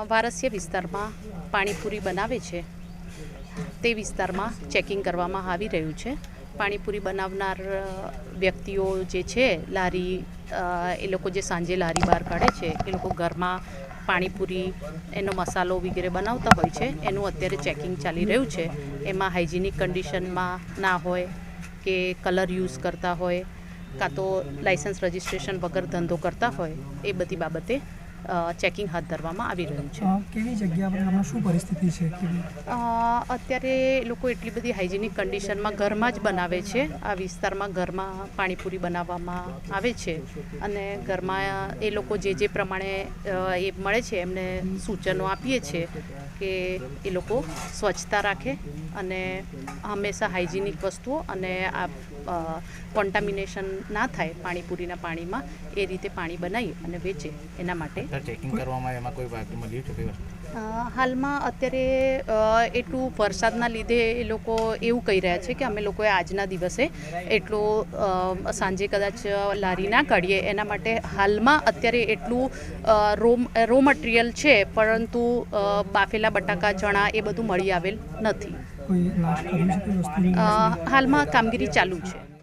વારસિયા વિસ્તારમાં પાણીપુરી બનાવે છે તે વિસ્તારમાં ચેકિંગ કરવામાં આવી રહ્યું છે. પાણીપુરી બનાવનાર વ્યક્તિઓ જે છે લારી એ લોકો જે સાંજે લારી બહાર કાઢે છે એ લોકો ઘરમાં પાણીપુરી એનો મસાલો વગેરે બનાવતા હોય છે. એનું અત્યારે ચેકિંગ ચાલી રહ્યું છે. એમાં હાઇજેનિક કન્ડિશનમાં ના હોય કે કલર યુઝ કરતા હોય કાં તો લાઇસન્સ રજિસ્ટ્રેશન વગર ધંધો કરતા હોય એ બધી બાબતે ચેકિંગ હાથ ધરવામાં આવી રહ્યું છે. કેવી જગ્યા પર હમણાં શું પરિસ્થિતિ છે? અત્યારે લોકો એટલી બધી હાઇજેનિક કન્ડિશનમાં ઘરમાં જ બનાવે છે. આ વિસ્તારમાં ઘરમાં પાણીપુરી બનાવવામાં આવે છે અને ઘરમાં એ લોકો જે પ્રમાણે એ મળે છે એમને સૂચનો આપીએ છીએ કે એ લોકો સ્વચ્છતા રાખે અને હંમેશા હાઇજેનિક વસ્તુઓ અને આ કોન્ટામિનેશન ના થાય પાણીપુરીના પાણીમાં એ રીતે પાણી બનાવી અને વેચે એના માટે ચેકિંગ કરવામાં એમાં કોઈ બાકી મળ્યું છે કોઈ વસ્તુ? હાલમાં અત્યારે એટલું વરસાદના લીધે એ લોકો એવું કહી રહ્યા છે કે અમે લોકોએ આજના દિવસે એટલું સાંજે કદાચ લારી ના કાઢીએ એના માટે હાલમાં અત્યારે એટલું રો મટીરિયલ છે પરંતુ બાફેલા બટાકા ચણા એ બધું મળી આવેલ નથી. હાલમાં કામગીરી ચાલુ છે.